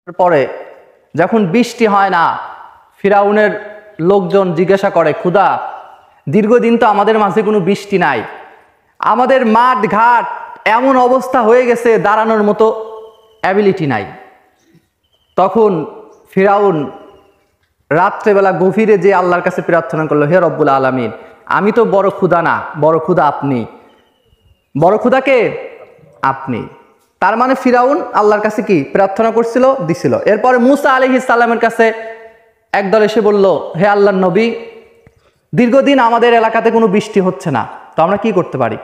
পরে যখন বৃষ্টি হয় না, ফিরাউনের লোকজন জিজ্ঞাসা করে, খুদা দীর্ঘদিন তো আমাদের মাঝে কোনো বৃষ্টি নাই, আমাদের মাঠ ঘাট এমন অবস্থা হয়ে গেছে দাঁড়ানোর মতো অ্যাবিলিটি নাই। তখন ফিরাউন রাত্রেবেলা গভীরে যে আল্লাহর কাছে প্রার্থনা করলো, হে রব্বুল আলামিন, আমি তো বড় ক্ষুধা না, বড় ক্ষুধা আপনি। বড় ক্ষুধাকে আপনি। তার মানে ফিরাউন আল্লাহর কাছে কি প্রার্থনা করছিল, দিছিল। এরপরে মুসা আলাইহিস সালামের কাছে একদল এসে বলল, হে আল্লাহর নবী, দীর্ঘদিন আমাদের এলাকাতে কোনো বৃষ্টি হচ্ছে না, তো আমরা কি করতে পারি?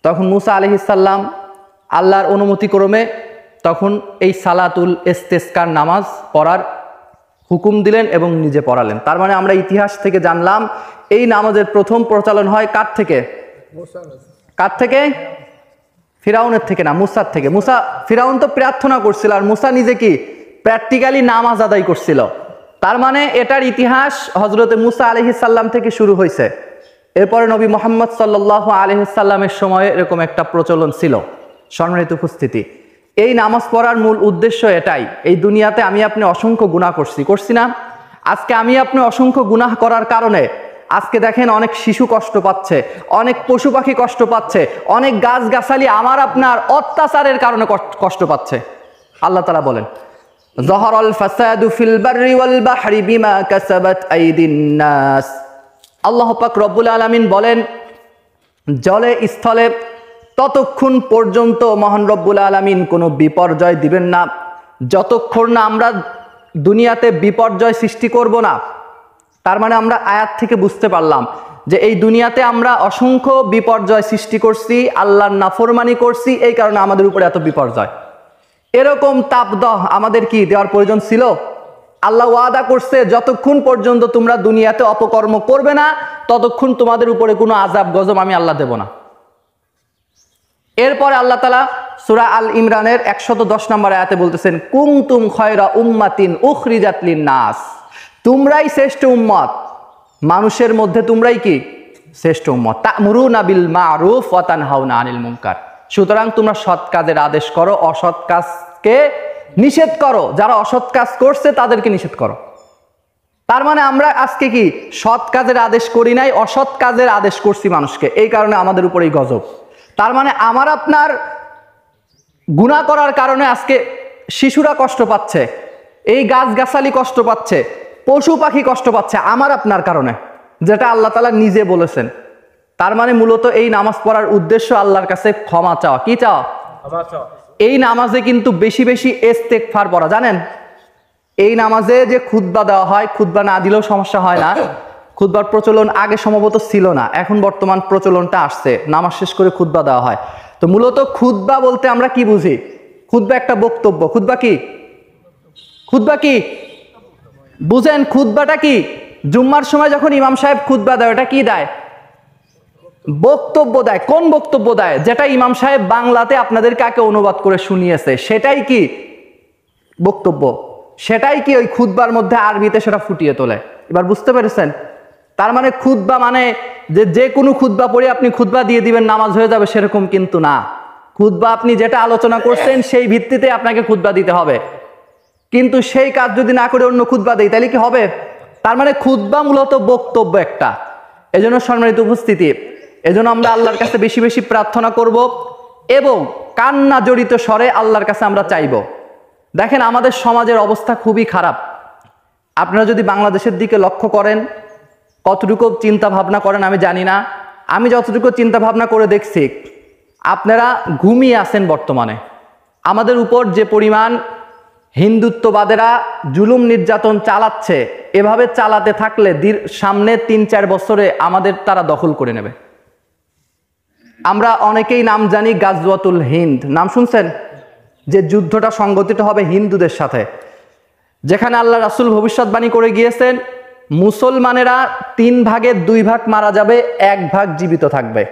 তখন মুসা আলাইহিস সালাম আল্লাহর অনুমতিক্রমে তখন এই সালাতুল ইস্তিসকার নামাজ পড়ার হুকুম দিলেন এবং নিজে পড়ালেন। তার মানে আমরা ইতিহাস থেকে জানলাম এই নামাজের প্রথম প্রচলন হয় কার থেকে? কার থেকে? ফিরাউনের থেকে না, মুসার থেকে। ফিরাউন তো প্রার্থনা করছিল, আর মুসা নিজে কি প্র্যাকটিক্যালি নামাজ আদায় করছিল। তার মানে এটার ইতিহাস হযরতে মুসা আলাইহিস সালাম থেকে শুরু হয়েছে। এরপরে নবী মুহাম্মদ সাল্লাল্লাহু আলাইহি সাল্লামের সময়ে এরকম একটা প্রচলন ছিল। সম্মানিত উপস্থিতি, এই নামাজ পড়ার মূল উদ্দেশ্য এটাই। এই দুনিয়াতে আমি আপনি অসংখ্য গুনাহ করছি না? আজকে আমি আপনি অসংখ্য গুনাহ করার কারণে আজকে দেখেন অনেক শিশু কষ্ট পাচ্ছে, অনেক পশু পাখি কষ্ট পাচ্ছে, অনেক গাছগাছালি আমার আপনার অত্যাচারের কারণে কষ্ট পাচ্ছে। আল্লাহ তাআলা বলেন, যাহারাল ফাসাদু ফিল বাররি ওয়াল বাহরি বিমা কাসাবাত আইদিন নাস। আল্লাহ পাক রব্বুল আলামিন বলেন, জলে স্থলে ততক্ষণ পর্যন্ত মহান রব্বুল আলামিন কোনো বিপর্যয় দিবেন না যতক্ষণ না আমরা দুনিয়াতে বিপর্যয় সৃষ্টি করব না। তার মানে আমরা আয়াত থেকে বুঝতে পারলাম যে এই দুনিয়াতে আমরা অসংখ্য বিপর্যয় সৃষ্টি করছি, আল্লাহর নাফরমানি করছি, এই কারণে আমাদের উপরে এত বিপর্যয়। এরকম তাপদাহ আমাদের কি দেওয়ার প্রয়োজন ছিল? আল্লাহ ওয়াদা করছে, যতক্ষণ পর্যন্ত তোমরা দুনিয়াতে অপকর্ম করবে না ততক্ষণ তোমাদের উপরে কোনো আযাব গজব আমি আল্লাহ দেব না। এরপরে আল্লাহ তাআলা সূরা আল ইমরানের 110 নম্বর আয়াতে বলতেছেন, কুনতুম খায়রা উম্মাতিন উখরিজাত লিন-নাস। তোমরাই শ্রেষ্ঠ উম্মত, মানুষের মধ্যে তোমরাই কি শ্রেষ্ঠ উম্মত। তা'মুরুনা বিল মা'রুফ ওয়া তানহাউনা আনিল মুনকার। সুতরাং তোমরা সৎ কাজের আদেশ করো, অসৎ কাজকে নিষেধ করো, যারা অসৎ কাজ করছে তাদেরকে নিষেধ করো। তার মানে আমরা আজকে কি সৎ কাজের আদেশ করি নাই, অসৎ কাজের আদেশ করছি মানুষকে, এই কারণে আমাদের উপর এই গজব। তার মানে আমার আপনার গুনাহ করার কারণে আজকে শিশুরা কষ্ট পাচ্ছে, এই গাছগাছালি কষ্ট পাচ্ছে, পশু পাখি কষ্ট পাচ্ছে আমার আপনার কারণে, যেটা আল্লাহ তাআলা নিজে বলেছেন। তার মানে মূলত এই নামাজ পড়ার উদ্দেশ্য আল্লাহর কাছে ক্ষমা চাওয়া। কি চাওয়া? এই নামাজে কিন্তু বেশি বেশি ইস্তেগফার পড়া। জানেন এই নামাজে যে খুতবা দেওয়া হয়, খুতবা না দিলেও সমস্যা হয় না। খুতবার প্রচলন আগে সম্ভবত ছিল না, এখন বর্তমান প্রচলনটা আসছে, নামাজ শেষ করে খুতবা দেওয়া হয়। তো মূলত খুতবা বলতে আমরা কি বুঝি? খুতবা একটা বক্তব্য। খুতবা কি? খুতবা কি বুঝেন? খুতবাটা কি? জুম্মার সময় যখন ইমাম সাহেব খুতবা দেয়, ওটা কি দেয়? বক্তব্য দেয়। কোন বক্তব্য দেয়? যেটা ইমাম সাহেব বাংলাতে আপনাদের কাকে অনুবাদ করে শুনিয়েছে, সেটাই কি বক্তব্য। সেটাই কি ওই খুতবার মধ্যে আরবিতে সেটা ফুটিয়ে তোলে। এবার বুঝতে পেরেছেন? তার মানে খুতবা মানে যে কোনো খুতবা পড়ে আপনি খুতবা দিয়ে দিবেন, নামাজ হয়ে যাবে, সেরকম কিন্তু না। খুতবা আপনি যেটা আলোচনা করছেন সেই ভিত্তিতে আপনাকে খুতবা দিতে হবে। কিন্তু সেই কাজ যদি না করে অন্য খুতবা দেই তাহলে কি হবে? তার মানে খুতবা মূলত বক্তব্য একটা। এজন্য সম্মানিত উপস্থিতি, এজন্য আমরা আল্লাহর কাছে বেশি বেশি প্রার্থনা করব এবং কান্না জড়িত স্বরে আল্লাহর কাছে আমরা চাইব। দেখেন আমাদের সমাজের অবস্থা খুবই খারাপ। আপনারা যদি বাংলাদেশের দিকে লক্ষ্য করেন, কতটুকু চিন্তা ভাবনা করেন আমি জানি না, আমি যতটুকু চিন্তা ভাবনা করে দেখছি আপনারা ঘুমিয়ে আছেন বর্তমানে। আমাদের উপর যে পরিমাণ হিন্দুত্ববাদেরা জুলুম নির্যাতন চালাচ্ছে, এভাবে চালাতে থাকলে সামনে 3-4 বছরে আমাদের তারা দখল করে নেবে। আমরা অনেকেই নাম জানি গাজওয়াতুল হিন্দ, নাম শুনছেন? যে যুদ্ধটা সংগঠিত হবে হিন্দুদের সাথে, যেখানে আল্লাহ রাসূল ভবিষ্যৎবাণী করে গিয়েছেন মুসলমানেরা 3 ভাগের 2 ভাগ মারা যাবে, 1 ভাগ জীবিত থাকবে।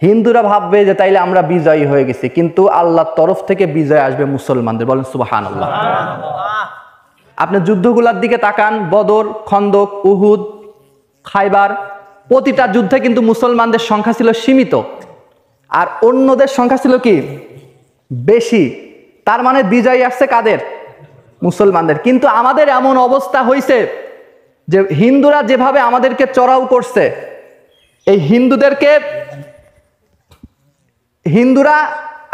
হিন্দুরা ভাববে যে তাইলে আমরা বিজয়ী হয়ে গেছি, কিন্তু আল্লাহর তরফ থেকে বিজয় আসবে মুসলমানদের। বলেন সুবহানাল্লাহ। আপনি যুদ্ধগুলোর দিকে তাকান, বদর, খন্দক, উহুদ, খাইবার, প্রতিটা যুদ্ধে কিন্তু মুসলমানদের সংখ্যা ছিল সীমিত, আর অন্যদের সংখ্যা ছিল কি বেশি। তার মানে বিজয় আসছে কাদের? মুসলমানদের। কিন্তু আমাদের এমন অবস্থা হয়েছে যে হিন্দুরা যেভাবে আমাদেরকে চড়াও করছে, এই হিন্দুরা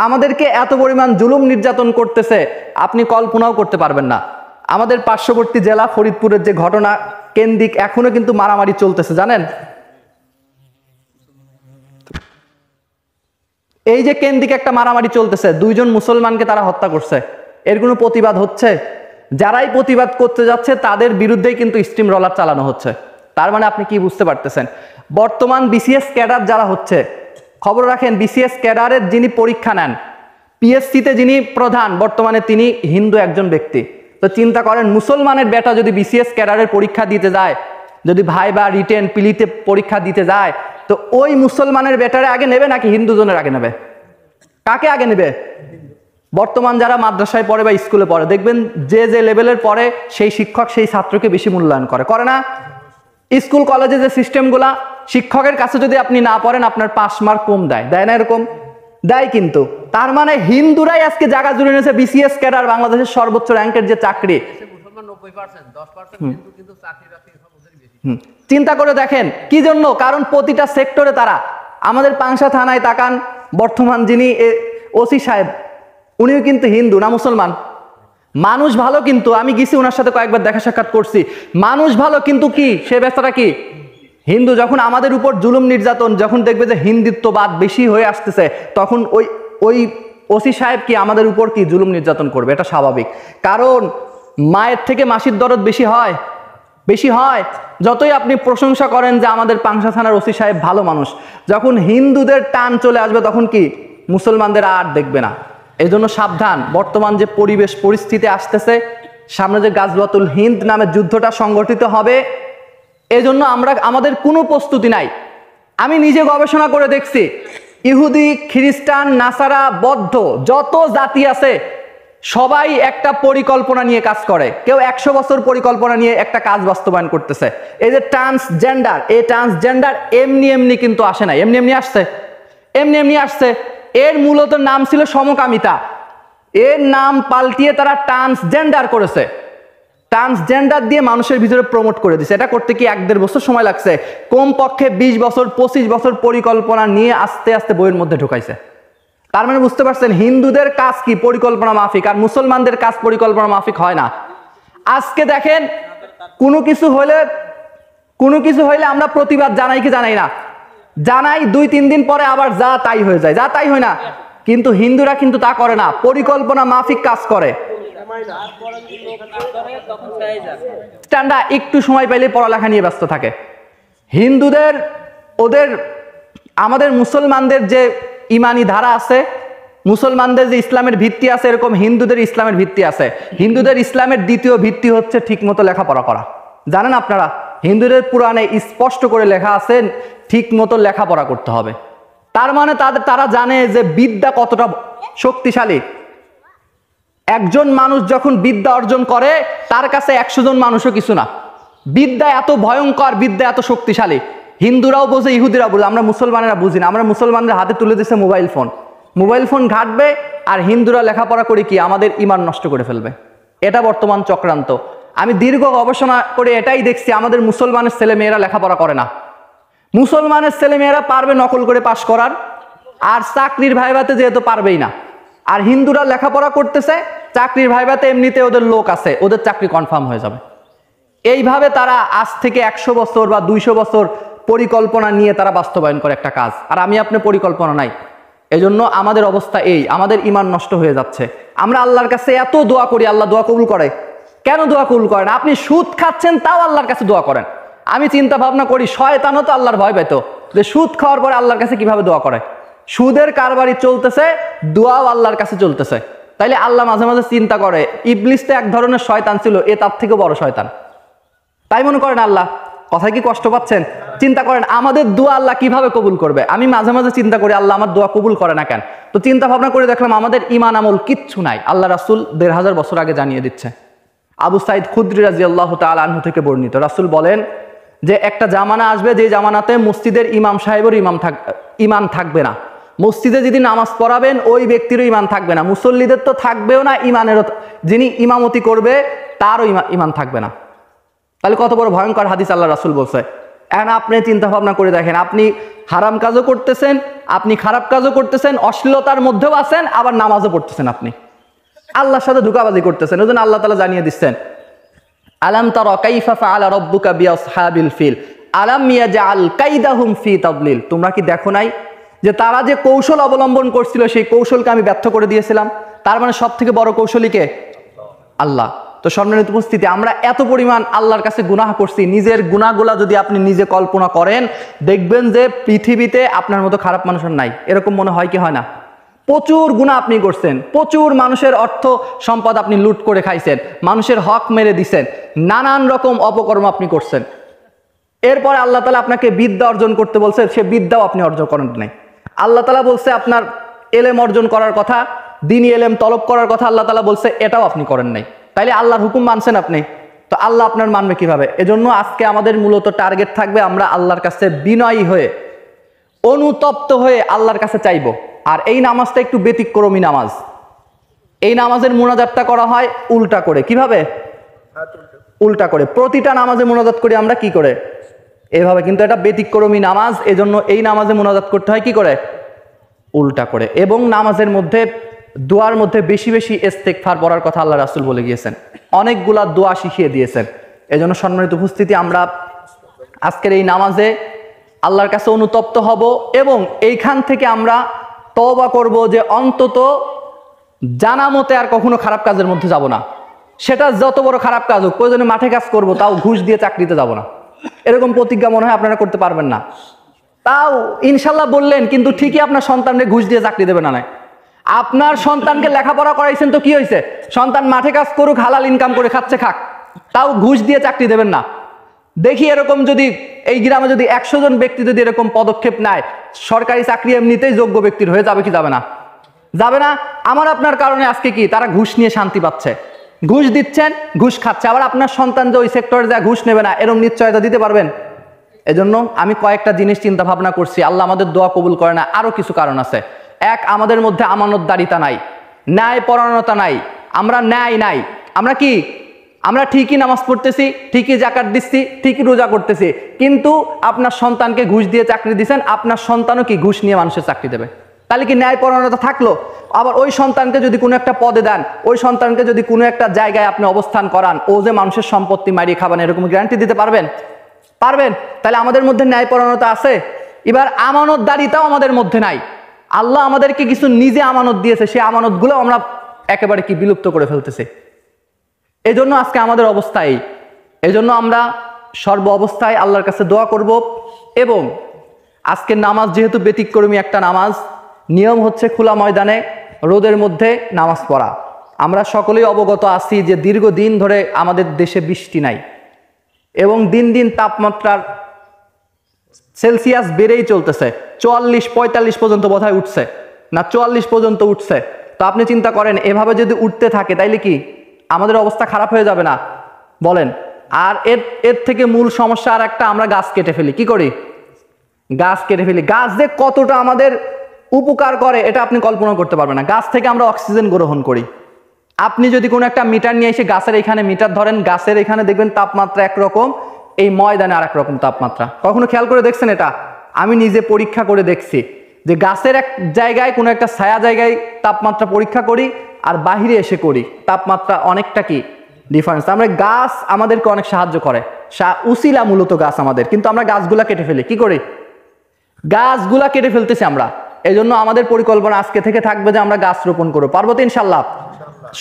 আমাদেরকে এত পরিমাণ জুলুম নির্যাতন করতেছে, আপনি কল্পনাও করতে পারবেন না। আমাদের পার্শ্ববর্তী জেলা ফরিদপুরের যে ঘটনা কেন্দ্রিক এখনো কিন্তু মারামারি চলতেছে, জানেন? এই যে কেন্দ্রিক একটা মারামারি চলতেছে, 2 জন মুসলমানকে তারা হত্যা করছে, এর কোনো প্রতিবাদ হচ্ছে? যারাই প্রতিবাদ করতে যাচ্ছে তাদের বিরুদ্ধেই কিন্তু স্টিম রলার চালানো হচ্ছে। তার মানে আপনি কি বুঝতে পারতেছেন? বর্তমান বিসিএস ক্যাডার যারা হচ্ছে, খবর রাখেন, বিসিএস ক্যাডারের যিনি পরীক্ষা নেন, পিএসসিতে যিনি প্রধান, বর্তমানে তিনি হিন্দু একজন ব্যক্তি। তো চিন্তা করেন, মুসলমানের বেটা যদি বিসিএস ক্যাডারের পরীক্ষা দিতে যায়, যদি ভাইবা রিটেন পিলিতে পরীক্ষা দিতে যায়, তো ওই মুসলমানের বেটারে আগে নেবে নাকি হিন্দুজনের আগে নেবে? কাকে আগে নেবে? বর্তমান যারা মাদ্রাসায় পড়ে বা স্কুলে পড়ে, দেখবেন যে যে লেভেলের পড়ে সেই শিক্ষক সেই ছাত্রকে বেশি মূল্যায়ন করে না? স্কুল কলেজে যে সিস্টেমগুলা, শিক্ষকের কাছে যদি আপনি না পড়েন আপনার পাস মার্ক কম দেয় না? এরকম দেয়। কিন্তু তার মানে হিন্দুরাই আজকে জায়গা জুড়ে নিয়েছে বিসিএস ক্যাডার, বাংলাদেশের সর্বোচ্চ র্যাঙ্কের যে চাকরি। চিন্তা করে দেখেন কি জন্য? কারণ প্রতিটা সেক্টরে তারা। আমাদের পাংশা থানায় তাকান, বর্তমান যিনি ওসি সাহেব, উনিও কিন্তু হিন্দু না মুসলমান? মানুষ ভালো, কিন্তু আমি গেছি ওনার সাথে কয়েকবার দেখা সাক্ষাৎ করছি, মানুষ ভালো, কিন্তু কি সে ব্যস্তটা কি হিন্দু। যখন আমাদের উপর জুলুম নির্যাতন, যখন দেখবে যে হিন্দুত্ববাদ বেশি হয়ে আসতেছে, তখন ওই ওসি সাহেব কি আমাদের উপর কি জুলুম নির্যাতন করবে? এটা স্বাভাবিক। কারণ মায়ের থেকে মাসির দরদ বেশি হয়। যতই আপনি প্রশংসা করেন যে আমাদের পাংশা থানার ওসি সাহেব ভালো মানুষ, যখন হিন্দুদের টান চলে আসবে তখন কি মুসলমানদের আর দেখবে না। এই জন্য সাবধান। বর্তমান যে পরিস্থিতি আসতেছে, সামনে যে গাজওয়াতুল হিন্দ নামে যুদ্ধটা সংগঠিত হবে, এজন্য আমাদের কোনো প্রস্তুতি নাই। আমি নিজে গবেষণা করে দেখছি, ইহুদি, খ্রিস্টান, নাসারা, বৌদ্ধ যত জাতি আছে সবাই একটা পরিকল্পনা নিয়ে কাজ করে। কেউ 100 বছর পরিকল্পনা নিয়ে একটা কাজ বাস্তবায়ন করতেছে। এই যে ট্রান্সজেন্ডার, এই ট্রান্সজেন্ডার এমনি কিন্তু আসে না, এমনি আসছে। এর মূলত নাম ছিল সমকামিতা, এর নাম পাল্টিয়ে তারা ট্রান্সজেন্ডার করেছে। ট্রান্সজেন্ডার দিয়ে মানুষের ভিতরে প্রমোট করে দিছে। এটা করতে কি 1-1.5 বছর সময় লাগছে? কমপক্ষে 20 বছর 25 বছর পরিকল্পনা নিয়ে আস্তে আস্তে বইয়ের মধ্যে ঢুকাইছে। তার মানে বুঝতে পারছেন হিন্দুদের কাজ কি পরিকল্পনা মাফিক, আর মুসলমানদের কাজ পরিকল্পনা মাফিক হয় না। আজকে দেখেন, কোনো কিছু হইলে আমরা প্রতিবাদ জানাই কি জানাই না? জানাই, 2-3 দিন পরে আবার যা তাই হয়ে যায়, যা তাই হয় না? কিন্তু হিন্দুরা কিন্তু তা করে না, পরিকল্পনা মাফিক কাজ করে। একটু সময় পাইলে পড়ালেখা নিয়ে ব্যস্ত থাকে। হিন্দুদের আমাদের মুসলমানদের যে ইমানি ধারা আছে, মুসলমানদের যে ইসলামের ভিত্তি আছে, এরকম হিন্দুদের ইসলামের ভিত্তি আছে। হিন্দুদের ইসলামের দ্বিতীয় ভিত্তি হচ্ছে ঠিক মতো লেখাপড়া করা। জানেন আপনারা, হিন্দুদের পুরাণে স্পষ্ট করে লেখা আছে ঠিক মতো লেখাপড়া করতে হবে। তার মানে তারা জানে যে বিদ্যা কতটা শক্তিশালী। একজন মানুষ যখন বিদ্যা অর্জন করে, তার কাছে 100 জন মানুষও কিছু না। বিদ্যা এত ভয়ঙ্কর, বিদ্যা এত শক্তিশালী। হিন্দুরাও বোঝে, ইহুদিরাও বোঝে, আমরা মুসলমানেরা বুঝি না। আমরা মুসলমানদের হাতে তুলে দিচ্ছে মোবাইল ফোন ঘাটবে, আর হিন্দুরা লেখাপড়া করে কি আমাদের ইমান নষ্ট করে ফেলবে। এটা বর্তমান চক্রান্ত। আমি দীর্ঘ গবেষণা করে এটাই দেখছি, আমাদের মুসলমানের ছেলে মেয়েরা লেখাপড়া করে না। মুসলমানের ছেলে মেয়েরা পারবে নকল করে পাশ করার, আর চাকরির ভাইভাতে যেহেতু পারবেই না। আর হিন্দুরা লেখাপড়া করতেছে, চাকরির ভাইভাতে এমনিতে ওদের লোক আছে, ওদের চাকরি কনফার্ম হয়ে যাবে। এইভাবে তারা আজ থেকে 100 বছর বা 200 বছর পরিকল্পনা নিয়ে তারা বাস্তবায়ন করে একটা কাজ। আর আমি আপনি পরিকল্পনা নাই, এজন্য আমাদের অবস্থা এই, আমাদের ইমান নষ্ট হয়ে যাচ্ছে। আমরা আল্লাহর কাছে এত দোয়া করি, আল্লাহ দোয়া কবুল করে। কেন দোয়া কবুল করেন? আপনি সুদ খাচ্ছেন তাও আল্লাহর কাছে দোয়া করেন। আমি চিন্তা ভাবনা করি, শয়তানও তো আল্লাহর ভয় পেত যে সুদ খাওয়ার পরে আল্লাহর কাছে কিভাবে দোয়া করে। সুদের কারবারি চলতেছে, দোয়াও আল্লাহর কাছে চলতেছে। তাইলে আল্লাহ মাঝে মাঝে চিন্তা করে, ইবলিস তো এক ধরনের শয়তান ছিল, এ তার থেকে বড় শয়তান। তাই মনে করেন আল্লাহ। কথায় কি কষ্ট পাচ্ছেন? চিন্তা করেন আমাদের দোয়া আল্লাহ কিভাবে কবুল করবে। আমি মাঝে মাঝে চিন্তা করি, আল্লাহ আমার দোয়া কবুল করে না কেন? তো চিন্তা ভাবনা করে দেখলাম আমাদের ইমান আমল কিচ্ছু নাই। আল্লাহ রাসূল 1500 বছর আগে জানিয়ে দিচ্ছে। আবু সাইদ খুদরি রাদিয়াল্লাহু তাআলা আনহু থেকে বর্ণিত, রাসূল বলেন যে একটা জামানা আসবে যে জামানাতে মসজিদের ইমাম সাহেবের ইমান থাকবে না, মসজিদে যদি নামাজ পড়াবেন ওই ব্যক্তিরও ইমান থাকবে না, মুসল্লিদের তো থাকবেও না, ইমানেরও, যিনি ইমামতি করবে তারও ইমান থাকবে না। তাহলে কত বড় ভয়ঙ্কর হাদিস আল্লাহ রাসূল বলছে। এখন আপনি চিন্তা ভাবনা করে দেখেন, আপনি হারাম কাজও করতেছেন, আপনি খারাপ কাজও করতেছেন, অশ্লীলতার মধ্যেও আছেন, আবার নামাজও পড়তেছেন, আপনি আল্লাহর সাথে ধোঁকাবাজি করতেছেন। ওই জন্য আল্লাহ তাআলা জানিয়ে দিচ্ছেন, আলাম তারা কাইফা ফাআলা রাব্বুকা বিআসহাবিল ফিল আলাম ইয়াজআল কাইদাহুম ফি তাদলিল। তোমরা কি দেখো নাই যে তারা যে কৌশল অবলম্বন করছিল সেই কৌশলকে আমি ব্যর্থ করে দিয়েছিলাম? তার মানে সব থেকে বড় কৌশলী কে? আল্লাহ। তো সম্মানিত উপস্থিতি, আমরা এত পরিমাণ আল্লাহর কাছে গুনাহ করছি, নিজের গুনাহগুলা যদি আপনি নিজে কল্পনা করেন দেখবেন যে পৃথিবীতে আপনার মতো খারাপ মানুষ নাই। এরকম মনে হয় কি হয় না? প্রচুর গুনাহ আপনি করছেন, প্রচুর মানুষের অর্থ সম্পদ আপনি লুট করে খাইছেন, মানুষের হক মেরে দিছেন, নানান রকম অপকর্ম আপনি করছেন। এরপরে আল্লাহ তাআলা আপনাকে বিদ্যা অর্জন করতে বলছে, সে বিদ্যাও আপনি অর্জন করেন নাই। আল্লাহ তাআলা বলছে আপনার এলেম অর্জন করার কথা, দ্বীনি এলেম তলব করার কথা, আল্লাহ তাআলা বলছে এটাও আপনি করেন নাই। তাইলে আল্লাহর হুকুম মানছেন আপনি, তো আল্লাহ আপনার মানবে কিভাবে? এজন্য আজকে আমাদের মূলত টার্গেট থাকবে আমরা আল্লাহর কাছে বিনয়ী হয়ে, অনুতপ্ত হয়ে আল্লাহর কাছে চাইবো। আর এই নামাজটা একটু ব্যতিক্রমী নামাজ। এই নামাজের মুনাজাতটা করা হয় উল্টা করে। কিভাবে? উল্টা করে। প্রতিটা নামাজে মুনাজাত করি আমরা কি করে? এভাবে। কিন্তু এটা ব্যতিক্রমী নামাজ, এজন্য এই নামাজে মুনাজাত করতে হয় কি করে? উল্টা করে। এবং নামাজের মধ্যে দোয়ার মধ্যে বেশি বেশি ইস্তেগফার পড়ার কথা আল্লাহ রাসূল বলে গিয়েছেন, অনেকগুলা দোয়া শিখিয়ে দিয়েছেন। এজন্য সম্মানিত উপস্থিতি, আমরা আজকের এই নামাজে আল্লাহর কাছে অনুতপ্ত হব এবং এইখান থেকে আমরা তওবা করব যে অন্তত জানা মতে আর কখনো খারাপ কাজের মধ্যে যাব না। সেটা যত বড় খারাপ কাজ হোক, প্রয়োজনে মাঠে কাজ করব, তাও ঘুষ দিয়ে চাকরিতে যাব না। এরকম প্রতিজ্ঞা মনে হয় আপনারা করতে পারবেন না। তাও ইনশাল্লাহ বললেন, কিন্তু ঠিকই আপনার সন্তানকে ঘুষ দিয়ে চাকরি দেবে না। নয়, আপনার সন্তানকে লেখাপড়া করাইছেন তো কি হয়েছে? সন্তান মাঠে কাজ করুক, হালাল ইনকাম করে খাচ্ছে খাক, তাও ঘুষ দিয়ে চাকরি দেবেন না। দেখি এরকম যদি এই গ্রামে যদি 100 জন ব্যক্তি যদি এরকম পদক্ষেপ নেয়, সরকারি চাকরি এমনিতেই যোগ্য ব্যক্তির হয়ে যাবে কি যাবে না? যাবে না। আমার আপনার কারণে আজকে কি তারা ঘুষ নিয়ে শান্তি পাচ্ছে, ঘুষ দিচ্ছেন, ঘুষ খাচ্ছে। আবার আপনার সন্তান যে ওই সেক্টরে যা ঘুষ নেবে না, এরকম নিশ্চয়তা দিতে পারবেন? এজন্য আমি কয়েকটা জিনিস চিন্তা ভাবনা করছি, আল্লাহ আমাদের দোয়া কবুল করে না। আরো কিছু কারণ আছে। এক, আমাদের মধ্যে আমানতদারিতা নাই, ন্যায় পরায়ণতা নাই, আমরা ন্যায় নাই। আমরা কি, আমরা ঠিকই নামাজ পড়তেছি, ঠিকই যাকাত দিচ্ছি, ঠিকই রোজা করতেছি, কিন্তু আপনার সন্তানকে ঘুষ দিয়ে চাকরি দিচ্ছেন, আপনার সন্তানও কি ঘুষ নিয়ে মানুষের চাকরি দেবে? তাহলে কি ন্যায় পরায়ণতা থাকলো? আবার ওই সন্তানকে যদি কোনো একটা পদে দেন, ওই সন্তানকে যদি কোনো একটা জায়গায় আপনি অবস্থান করান, ও যে মানুষের সম্পত্তি মারিয়ে খাবেন এরকম গ্যারান্টি দিতে পারবেন? পারবেন? তাহলে আমাদের মধ্যে ন্যায় পরায়ণতা আছে। এবার আমানতদারিতাও আমাদের মধ্যে নাই। আল্লাহ আমাদেরকে কিছু নিজে আমানত দিয়েছে, সেই আমানতগুলো আমরা একেবারে কি বিলুপ্ত করে ফেলতেছি। এজন্য আজকে আমাদের অবস্থা এই। এজন্য আমরা সর্ব অবস্থায় আল্লাহর কাছে দোয়া করব। এবং আজকের নামাজ যেহেতু ব্যতিক্রমী একটা নামাজ, নিয়ম হচ্ছে খোলা ময়দানে রোদের মধ্যে নামাজ পড়া। আমরা সকলেই অবগত আছি যে দীর্ঘদিন ধরে আমাদের দেশে বৃষ্টি নাই এবং দিন দিন তাপমাত্রার সেলসিয়াস বেড়েই চলতেছে। 44-45 পর্যন্ত বোধহয় উঠছে, না 44 পর্যন্ত উঠছে। তো আপনি চিন্তা করেন, এভাবে যদি উঠতে থাকে তাইলে কি আমাদের অবস্থা খারাপ হয়ে যাবে না? বলেন। আর এর থেকে মূল সমস্যা আর একটা, আমরা গাছ কেটে ফেলি। কি করি? গাছ কেটে ফেলি। গাছ যে কতটা আমাদের উপকার করে এটা আপনি কল্পনা করতে পারবেন না। গাছ থেকে আমরা অক্সিজেন গ্রহণ করি। আপনি যদি কোনো একটা মিটার নিয়ে এসে গাছের এখানে মিটার ধরেন, গাছের এখানে দেখবেন তাপমাত্রা একরকম, এই ময়দানে আর একরকম তাপমাত্রা। কখনো খেয়াল করে দেখছেন এটা? আমি নিজে পরীক্ষা করে দেখছি যে গাছের এক জায়গায় কোনো একটা ছায়া জায়গায় তাপমাত্রা পরীক্ষা করি আর বাহিরে এসে করি, তাপমাত্রা অনেকটা কি ডিফারেন্স। আমরা গাছ আমাদেরকে অনেক সাহায্য করে, উসিলা মূলত গাছ আমাদের, কিন্তু আমরা গাছগুলা কেটে ফেলি। কি করি? গাছগুলা কেটে ফেলতেছি আমরা। এই জন্য আমাদের পরিকল্পনা আজকে থেকে থাকবে যে আমরা গাছ রোপণ করবো। পারবো তো ইনশাল্লাহ?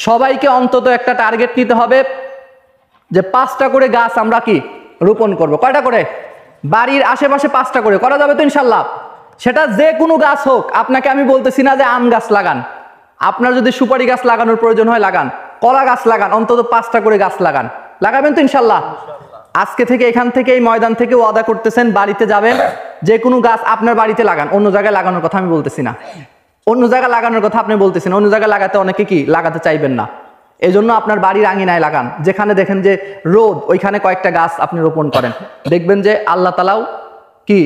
সবাইকে অন্তত একটা টার্গেট নিতে হবে যে 5টা করে গাছ আমরা কি রোপণ করব। কয়টা করে? বাড়ির আশেপাশে 5টা করে। করা যাবে তো ইনশাল্লাহ? সেটা যে কোনো গাছ হোক। আপনাকে আমি বলতেছি না যে আম গাছ লাগান, আপনার যদি সুপারি গাছ লাগানোর প্রয়োজন হয় লাগান, কলা গাছ লাগান, অন্তত 5টা করে গাছ লাগান। লাগাবেন তো ইনশাল্লাহ? আজকে থেকে এখান থেকে এই ময়দান থেকে ওয়াদা করতেছেন, বাড়িতে যাবেন, যে কোনো গাছ আপনার বাড়িতে লাগান। অন্য জায়গায় লাগানোর কথা আমি বলতেছি না, অন্য জায়গায় লাগানোর কথা আপনি বলতেছেন। অন্য জায়গায় লাগাতে অনেকে কি লাগাতে চাইবেন না। এই জন্য আপনার বাড়ির আঙিনায় লাগান, যেখানে দেখেন যে রোদ, ওইখানে কয়েকটা গাছ আপনি রোপণ করেন। দেখবেন যে আল্লাহ তাআলাও কি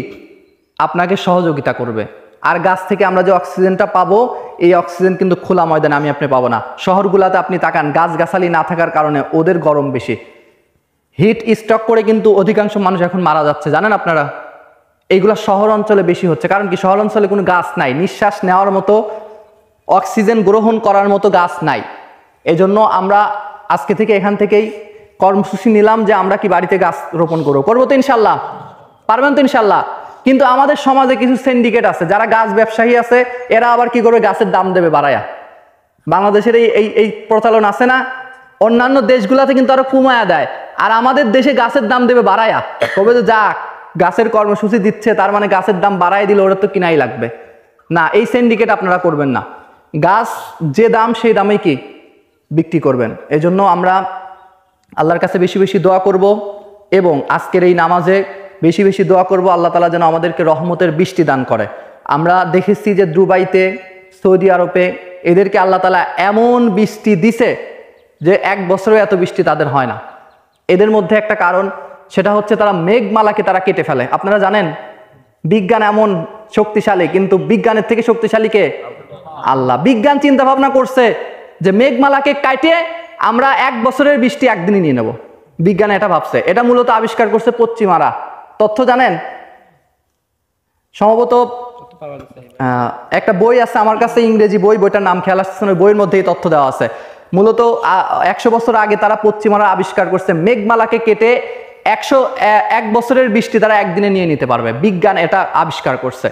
আপনাকে সহযোগিতা করবে। আর গাছ থেকে আমরা যে অক্সিজেনটা পাবো, এই অক্সিজেন কিন্তু খোলা ময়দানে আমি আপনি পাবো না। শহরগুলোতে আপনি তাকান, গাছগাছালি না থাকার কারণে ওদের গরম বেশি, হিট স্ট্রোক করে কিন্তু অধিকাংশ মানুষ এখন মারা যাচ্ছে, জানেন আপনারা? এইগুলা শহর অঞ্চলে বেশি হচ্ছে, কারণ কি শহর অঞ্চলে কোনো গাছ নাই, নিঃশ্বাস নেওয়ার মতো, অক্সিজেন গ্রহণ করার মতো গাছ নাই। এজন্য আমরা আজকে থেকে এখান থেকেই কর্মসূচি নিলাম যে আমরা কি বাড়িতে গাছ রোপণ করবো তো ইনশাল্লাহ? পারবেন তো ইনশাল্লাহ? কিন্তু আমাদের সমাজে কিছু সিন্ডিকেট আছে, যারা গাছ ব্যবসায়ী আছে, এরা আবার কি করবে, গাছের দাম দেবে বাড়ায়া। বাংলাদেশের এই প্রচলন আছে না? অন্যান্য দেশগুলাতে কিন্তু আরো কমায়া দেয়, আর আমাদের দেশে গাছের দাম দেবে বাড়ায়া। কবে তো যাক, গাছের কর্মসূচি দিচ্ছে, তার মানে গাছের দাম বাড়াই দিলে ওরা তো কিনাই লাগবে না। এই সিন্ডিকেট আপনারা করবেন না। গাছ যে দাম সেই দামেই কি বিক্রি করবেন। এজন্য আমরা আল্লাহর কাছে বেশি বেশি দোয়া করব, এবং আজকের এই নামাজে বেশি বেশি দোয়া করব আল্লাহ তাআলা যেন আমাদেরকে রহমতের বৃষ্টি দান করে। আমরা দেখেছি যে দুবাইতে, সৌদি আরবে এদেরকে আল্লাহ তাআলা এমন বৃষ্টি দিছে যে এক বছরে এত বৃষ্টি তাদের হয় না। এদের মধ্যে একটা কারণ, সেটা হচ্ছে তারা মেঘমালাকে তারা কেটে ফেলে। আপনারা জানেন বিজ্ঞান এমন শক্তিশালী, কিন্তু বিজ্ঞানের থেকে শক্তিশালী কে? আল্লাহ। বিজ্ঞান চিন্তা ভাবনা করছে যে মেঘমালাকে কাটে আমরা এক বছরের বৃষ্টি একদিনই নিয়ে নেব। বিজ্ঞান এটা ভাবছে। এটা মূলত আবিষ্কার করছে পশ্চিমারা। তথ্য জানেন? সম্ভবত একটা বই আছে আমার কাছে, ইংরেজি বই, বইটার নাম খেয়াল আসছে না, বইয়ের মধ্যে এই তথ্য দেওয়া আছে। মূলত 100 বছর আগে তারা পশ্চিমারা আবিষ্কার করছে মেঘমালাকে কেটে এক বছরের বৃষ্টি তারা একদিনে নিয়ে নিতে পারবে। বিজ্ঞান এটা আবিষ্কার করছে।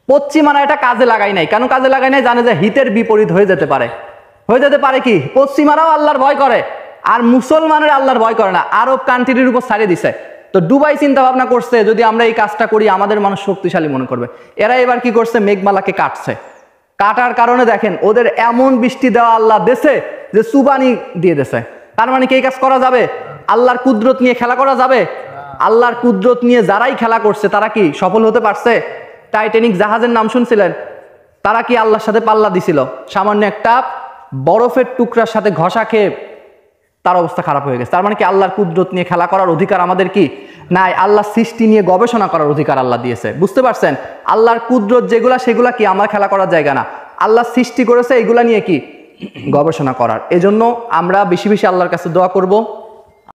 পশ্চিমারা এটা কাজে লাগাই নাই। কেন কাজে লাগাই নাই? জানে যে হিতের বিপরীত হয়ে যেতে পারে। কি পশ্চিমারাও আল্লাহর ভয় করে, আর মুসলমানের আল্লাহর ভয় করে না, আরব কান্ট্রির উপর ছাড়িয়ে দিছে। তো দুবাই চিন্তা ভাবনা করছে যদি আমরা এই কাজটা করি আমাদের মানুষ শক্তিশালী মনে করবে। এরা এবার কি করছে, মেঘমালাকে কাটছে। কাটার কারণে দেখেন ওদের এমন বৃষ্টি দেওয়া আল্লাহ দেশে যে সুবানি দিয়ে দেশে। তার মানে কি এই কাজ করা যাবে? আল্লাহর কুদরত নিয়ে খেলা করা যাবে? আল্লাহর কুদরত নিয়ে যারাই খেলা করছে তারা কি সফল হতে পারছে? টাইটানিক জাহাজের নাম শুনছিলেন? তারা কি আল্লাহর সাথে পাল্লা দিছিল? সামান্য একটা বরফের টুকরার সাথে ঘষা খেয়ে তার অবস্থা খারাপ হয়ে গেছে। তার মানে কি আল্লাহর কুদরত নিয়ে খেলা করার অধিকার আমাদের কি নাই? আল্লাহ সৃষ্টি নিয়ে গবেষণা করার অধিকার আল্লাহ দিয়েছে। বুঝতে পারছেন? আল্লাহর কুদরত যেগুলা, সেগুলা কি আমার খেলা করার জায়গা না। আল্লাহ সৃষ্টি করেছে এগুলা নিয়ে কি গবেষণা করার। এজন্য আমরা বেশি বেশি আল্লাহর কাছে দোয়া করব।